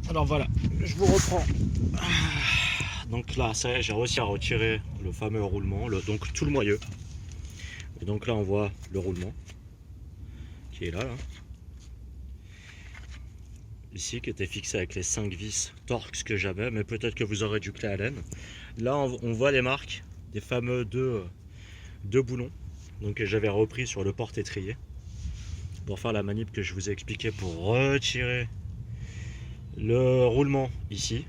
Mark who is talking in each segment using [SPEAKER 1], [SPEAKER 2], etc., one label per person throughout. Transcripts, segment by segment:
[SPEAKER 1] Alors voilà, je vous reprends. Donc là, ça y est, j'ai réussi à retirer le fameux roulement, donc tout le moyeu. Et donc là, on voit le roulement qui est là. Ici, qui était fixé avec les 5 vis Torx que j'avais, mais peut-être que vous aurez du clé Allen. Là, on voit les marques des fameux deux boulons, donc que j'avais repris sur le porte-étrier pour faire la manip que je vous ai expliqué pour retirer le roulement ici.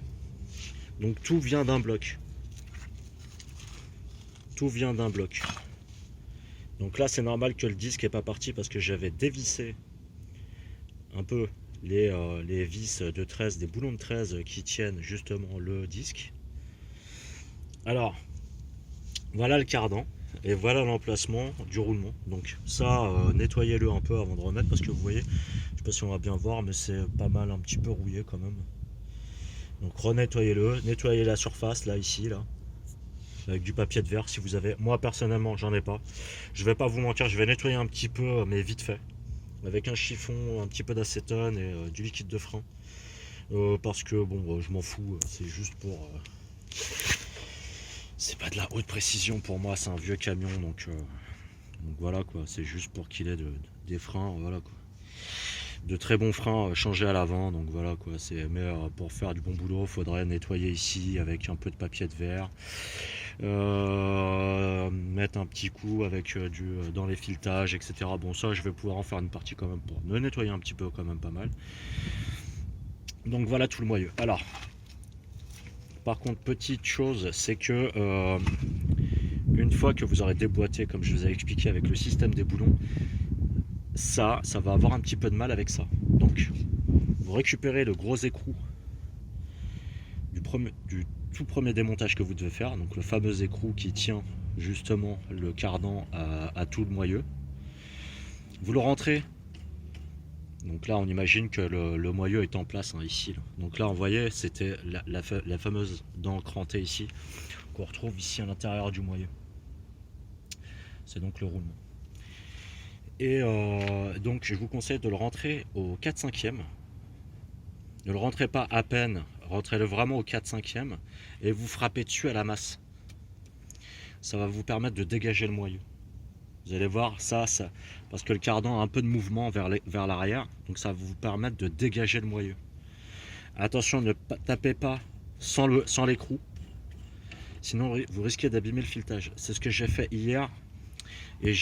[SPEAKER 1] Donc tout vient d'un bloc. Tout vient d'un bloc. Donc là, c'est normal que le disque n'est pas parti parce que j'avais dévissé un peu les vis de 13, des boulons de 13 qui tiennent justement le disque. Alors, voilà le cardan et voilà l'emplacement du roulement. Donc ça, nettoyez-le un peu avant de remettre parce que vous voyez, je ne sais pas si on va bien voir, mais c'est pas mal un petit peu rouillé quand même. Donc renettoyez-le, nettoyez la surface là, ici, là, avec du papier de verre si vous avez. Moi personnellement, j'en ai pas. Je vais pas vous mentir, je vais nettoyer un petit peu, mais vite fait, avec un chiffon, un petit peu d'acétone et du liquide de frein. Parce que bon, je m'en fous, c'est juste pour. C'est pas de la haute précision pour moi, c'est un vieux camion, donc voilà quoi, c'est juste pour qu'il ait des freins, voilà quoi. De très bons freins changés à l'avant, donc voilà quoi. Mais pour faire du bon boulot, il faudrait nettoyer ici avec un peu de papier de verre, mettre un petit coup avec dans les filetages, etc. Bon, ça, je vais pouvoir en faire une partie quand même pour me nettoyer un petit peu, quand même pas mal. Donc voilà tout le moyeu. Alors, par contre, petite chose, c'est que une fois que vous aurez déboîté, comme je vous ai expliqué avec le système des boulons, ça va avoir un petit peu de mal avec ça. Donc, vous récupérez le gros écrou du tout premier démontage que vous devez faire, donc le fameux écrou qui tient justement le cardan à tout le moyeu. Vous le rentrez. Donc là, on imagine que le moyeu est en place, hein, ici. Là. Donc là, vous voyez, c'était la fameuse dent crantée ici, qu'on retrouve ici à l'intérieur du moyeu. C'est donc le roulement. Et donc, je vous conseille de le rentrer au 4/5e. Ne le rentrez pas à peine, rentrez-le vraiment au 4/5e et vous frappez dessus à la masse. Ça va vous permettre de dégager le moyeu. Vous allez voir, ça parce que le cardan a un peu de mouvement vers l'arrière, donc ça va vous permettre de dégager le moyeu. Attention, ne tapez pas sans l'écrou, sinon vous risquez d'abîmer le filetage. C'est ce que j'ai fait hier, et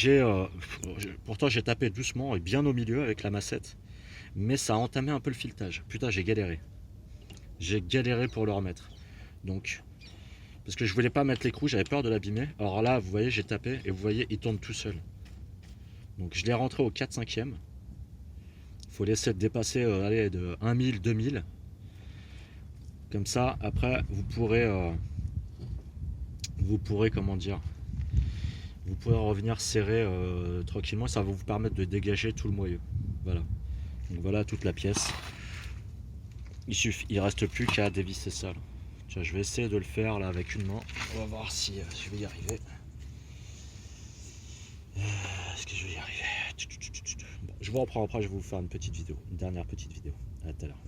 [SPEAKER 1] pourtant j'ai tapé doucement et bien au milieu avec la massette, mais ça a entamé un peu le filetage. Putain, j'ai galéré. J'ai galéré pour le remettre. Donc, parce que je voulais pas mettre l'écrou, j'avais peur de l'abîmer. Alors là, vous voyez, j'ai tapé et vous voyez, il tourne tout seul. Donc je l'ai rentré au 4/5e. Il faut laisser dépasser allez, de 1000, 2000. Comme ça, après, vous pourrez, comment dire, vous pourrez revenir serrer tranquillement. Ça va vous permettre de dégager tout le moyeu. Voilà. Donc voilà toute la pièce. Il reste plus qu'à dévisser ça. Là. Tiens, je vais essayer de le faire là avec une main. On va voir si je vais y arriver. Est-ce que je vais y arriver? Bon, je vous reprends après, je vais vous faire une petite vidéo, une dernière petite vidéo. À tout à l'heure.